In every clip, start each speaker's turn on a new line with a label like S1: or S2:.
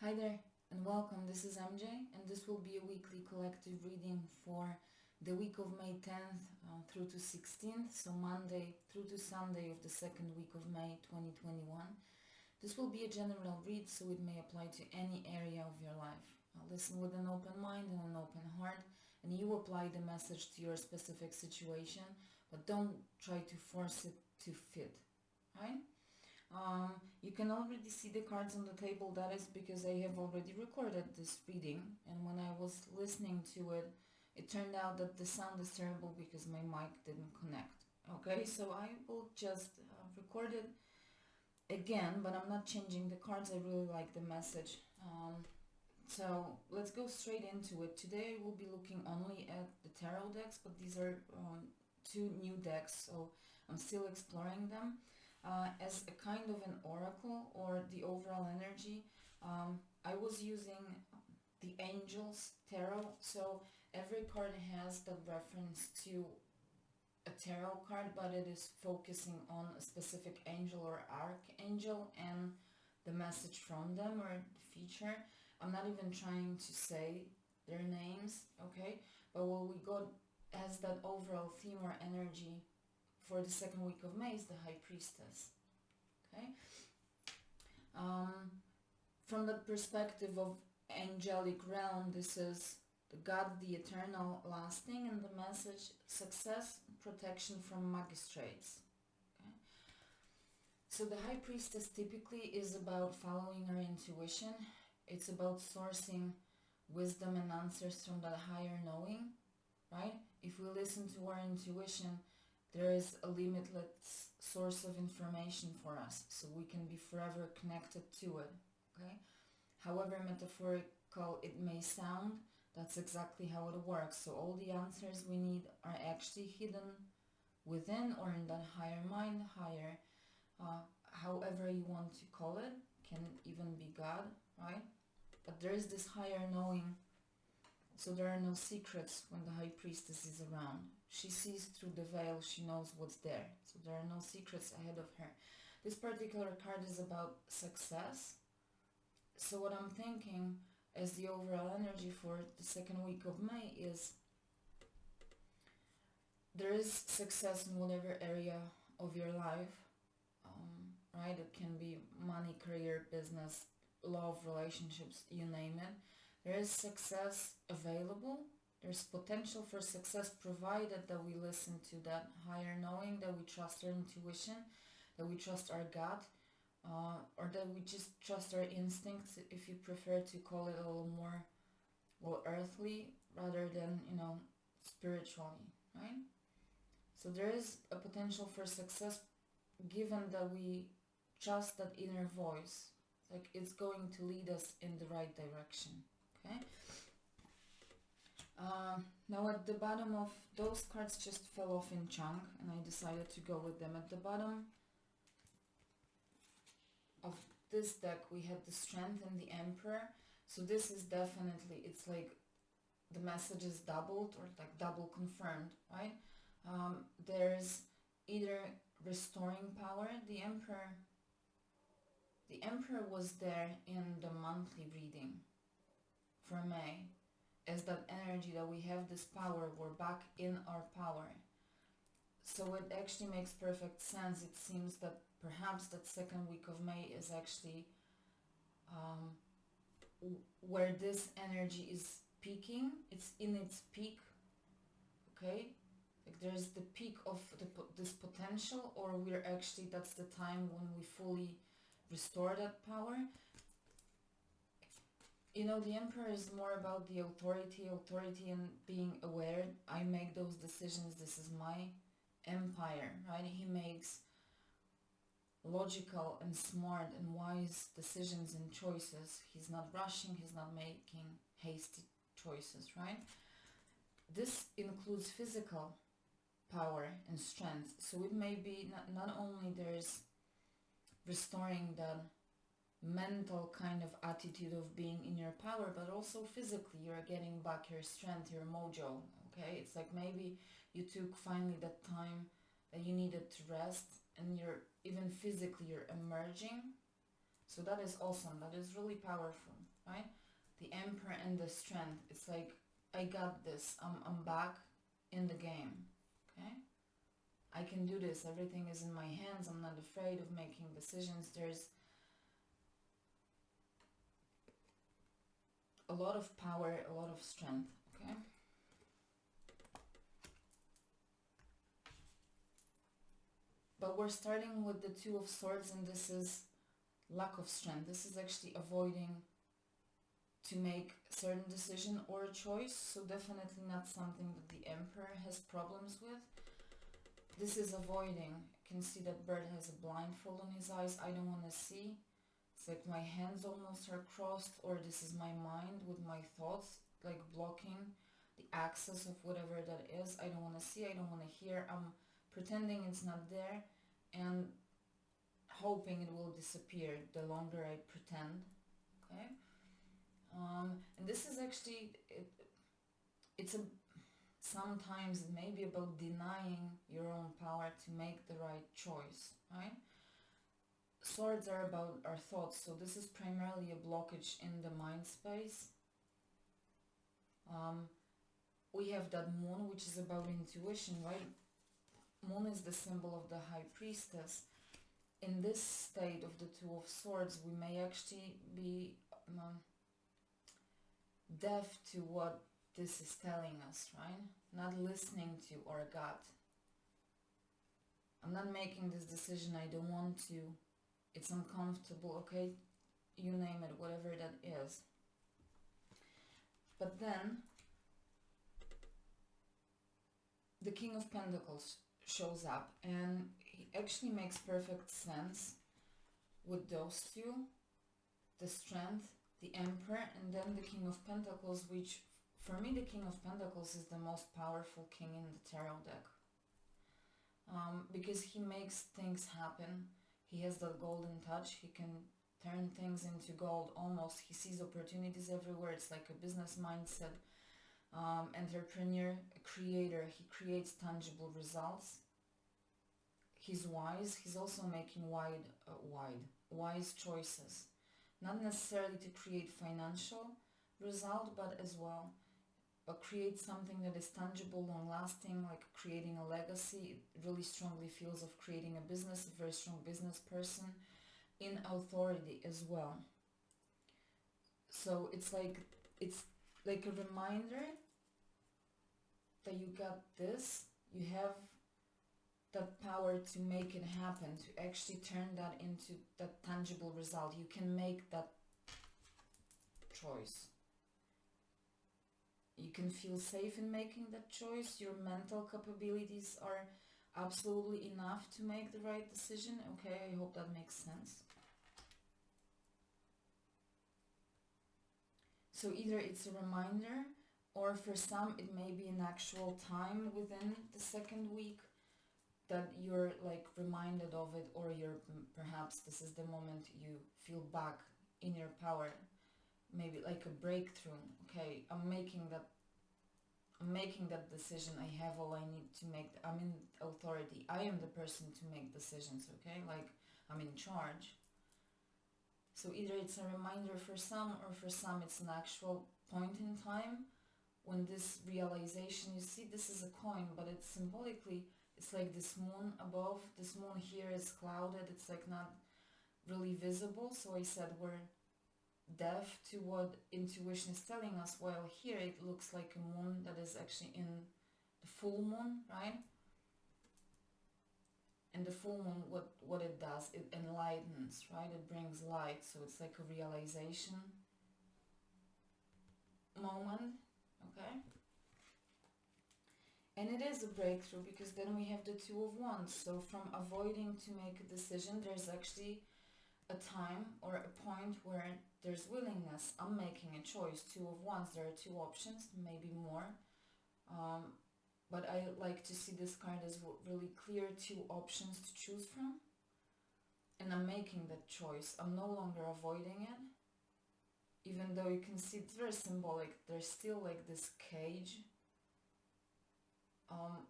S1: Hi there and welcome. This is MJ and this will be a weekly collective reading for the week of May 10th through to 16th, so Monday through to Sunday of the second week of May 2021. This will be a general read, so it may apply to any area of your life. Listen with an open mind and an open heart, and you apply the message to your specific situation, but don't try to force it to fit, right? You can already see the cards on the table. That is because I have already recorded this reading, and when I was listening to it, it turned out that the sound is terrible because my mic didn't connect. Okay, so I will just record it again, but I'm not changing the cards. I really like the message. So let's go straight into it. Today I will be looking only at the tarot decks, but these are two new decks, so I'm still exploring them. As a kind of an oracle or the overall energy, I was using the Angels Tarot. So every card has the reference to a tarot card, but it is focusing on a specific angel or archangel and the message from them or the feature. I'm not even trying to say their names, okay? But what we got as that overall theme or energy for the second week of May is the High Priestess, okay? From the perspective of angelic realm, this is the God, the eternal, lasting, and the message, success, protection from magistrates, okay? So the High Priestess typically is about following our intuition. It's about sourcing wisdom and answers from that higher knowing, right? If we listen to our intuition, there is a limitless source of information for us, so we can be forever connected to it, okay? However metaphorical it may sound, that's exactly how it works. So all the answers we need are actually hidden within or in that higher mind, higher, however you want to call it, can even be God, right? But there is this higher knowing. So there are no secrets when the High Priestess is around. She sees through the veil, she knows what's there. So there are no secrets ahead of her. This particular card is about success. So what I'm thinking as the overall energy for the second week of May is there is success in whatever area of your life, right? It can be money, career, business, love, relationships, you name it. There is success available. There's potential for success provided that we listen to that higher knowing, that we trust our intuition, that we trust our gut, or that we just trust our instincts, if you prefer to call it a little more, well, earthly rather than, spiritually, right? So there is a potential for success given that we trust that inner voice. Like it's going to lead us in the right direction. Okay. Now at the bottom of those cards just fell off in chunk and I decided to go with them. At the bottom of this deck we had the Strength and the Emperor. So this is definitely, it's like the message is doubled or like double confirmed, right? There's either restoring power. The Emperor was there in the monthly reading for May, as that energy that we have this power, we're back in our power. So it actually makes perfect sense. It seems that perhaps that second week of May is actually where this energy is peaking. It's in its peak, okay? Like there's the peak of this potential, or we're actually, that's the time when we fully restore that power. The Emperor is more about the authority and being aware. I make those decisions. This is my empire, right? He makes logical and smart and wise decisions and choices. He's not rushing. He's not making hasty choices, right? This includes physical power and strength. So it may be not only there's restoring the mental kind of attitude of being in your power, but also physically you're getting back your strength, your mojo, okay? It's like maybe you took finally that time that you needed to rest, and you're even physically you're emerging So that is awesome. That is really powerful, right? The Emperor and the Strength. It's like, I got this. I'm back in the game, okay? I can do this. Everything is in my hands. I'm not afraid of making decisions. There's a lot of power, a lot of strength, okay? But we're starting with the Two of Swords, and this is lack of strength. This is actually avoiding to make a certain decision or a choice, so definitely not something that the Emperor has problems with. This is avoiding. You can see that bird has a blindfold on his eyes. I don't want to see. It's like my hands almost are crossed, or this is my mind with my thoughts, like blocking the access of whatever that is. I don't want to see, I don't want to hear. I'm pretending it's not there and hoping it will disappear the longer I pretend, okay? And this is actually, sometimes it may be about denying your own power to make the right choice, right? Swords are about our thoughts, so this is primarily a blockage in the mind space. We have that moon, which is about intuition, right? Moon is the symbol of the High Priestess. In this state of the Two of Swords, we may actually be deaf to what this is telling us, right? Not listening to our gut. I'm not making this decision, I don't want to. It's uncomfortable, okay? You name it, whatever that is. But then, the King of Pentacles shows up, and he actually makes perfect sense with those two. The Strength, the Emperor, and then the King of Pentacles, which for me the King of Pentacles is the most powerful king in the tarot deck. Because he makes things happen. He has that golden touch. He can turn things into gold almost. He sees opportunities everywhere. It's like a business mindset. Entrepreneur, creator. He creates tangible results. He's wise. He's also making wise choices. Not necessarily to create financial result, but as well create something that is tangible, long-lasting, like creating a legacy. It really strongly feels of creating a business, a very strong business person, in authority as well. So it's like a reminder that you got this, you have that power to make it happen, to actually turn that into that tangible result. You can make that choice. You can feel safe in making that choice. Your mental capabilities are absolutely enough to make the right decision. Okay, I hope that makes sense. So either it's a reminder, or for some it may be an actual time within the second week that you're like reminded of it, or you're perhaps this is the moment you feel back in your power. Maybe like a breakthrough. Okay, I'm making that decision. I have all I need to make. I'm in authority. I am the person to make decisions, okay? Like, I'm in charge. So either it's a reminder for some, or for some it's an actual point in time when this realization, you see this is a coin, but it's symbolically, it's like this moon above. This moon here is clouded. It's like not really visible. So I said we're deaf to what intuition is telling us, while here it looks like a moon that is actually in the full moon, right? And the full moon, what it does, it enlightens, right? It brings light, so it's like a realization moment, okay? And it is a breakthrough, because then we have the Two of Wands. So from avoiding to make a decision, there's actually a time or a point where there's willingness. I'm making a choice. Two of Wands, there are two options, maybe more. But I like to see this card as really clear, two options to choose from. And I'm making that choice. I'm no longer avoiding it. Even though you can see it's very symbolic, there's still like this cage on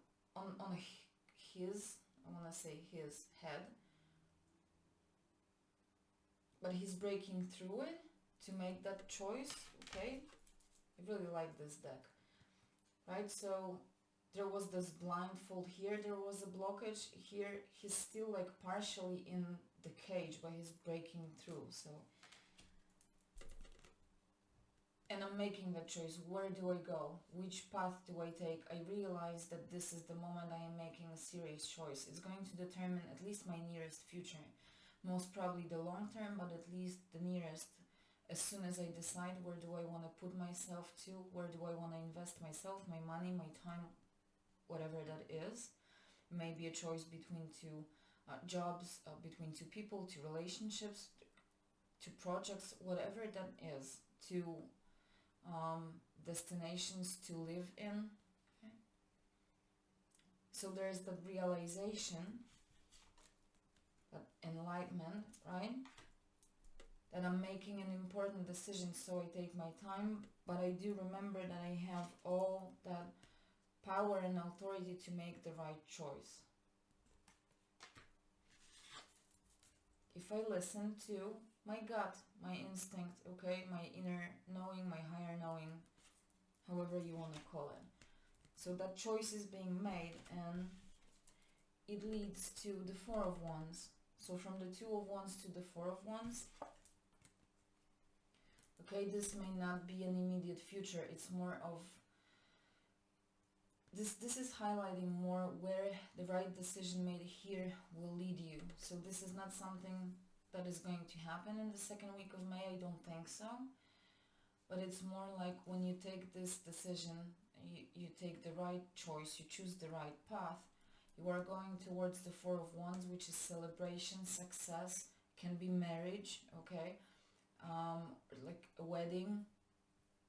S1: his, I want to say his head. but he's breaking through it to make that choice, okay? I really like this deck, right? So there was this blindfold here, there was a blockage here, he's still like partially in the cage, but he's breaking through. So, and I'm making that choice. Where do I go? Which path do I take? I realize that this is the moment I am making a serious choice. It's going to determine at least my nearest future. Most probably the long term, but at least the nearest. As soon as I decide where do I want to put myself to, where do I want to invest myself, my money, my time, whatever that is. Maybe a choice between two jobs, between two people, two relationships, to projects, whatever that is, to destinations to live in. Okay? So there's the realization, that enlightenment, right? That I'm making an important decision, so I take my time, but I do remember that I have all that power and authority to make the right choice. If I listen to my gut, my instinct, okay, my inner knowing, my higher knowing, however you want to call it. So that choice is being made, and it leads to the Four of Wands. So from the Two of Wands to the Four of Wands, okay, this may not be an immediate future, it's more of, this is highlighting more where the right decision made here will lead you. So this is not something that is going to happen in the second week of May, I don't think so. But it's more like when you take this decision, you take the right choice, you choose the right path, you are going towards the Four of Wands, which is celebration, success, can be marriage, okay, like a wedding,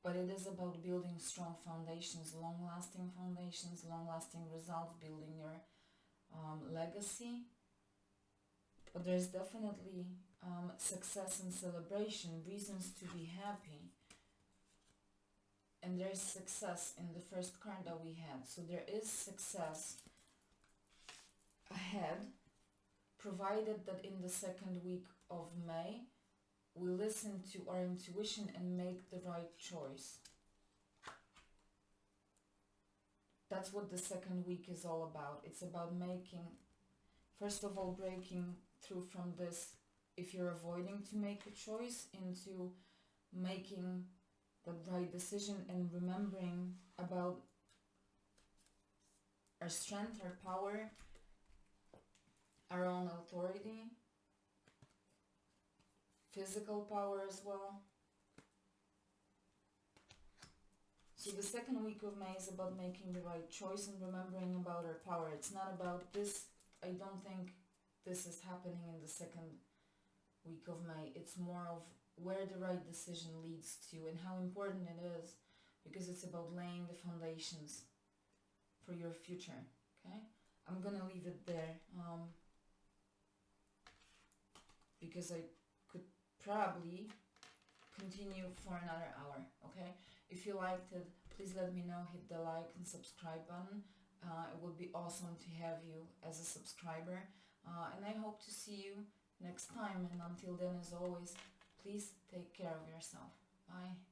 S1: but it is about building strong foundations, long-lasting foundations, long-lasting results, building your legacy. But there's definitely success and celebration, reasons to be happy. And there's success in the first card that we had. So there is success ahead, provided that in the second week of May, we listen to our intuition and make the right choice. That's what the second week is all about. It's about making, first of all, breaking through from this, if you're avoiding to make a choice, into making the right decision and remembering about our strength, our power, our own authority, physical power as well. So the second week of May is about making the right choice and remembering about our power. It's not about this, I don't think this is happening in the second week of May. It's more of where the right decision leads to and how important it is, because it's about laying the foundations for your future, okay? I'm gonna leave it there because I could probably continue for another hour, okay? If you liked it, please let me know, hit the like and subscribe button. It would be awesome to have you as a subscriber, and I hope to see you next time, and until then, as always, please take care of yourself. Bye.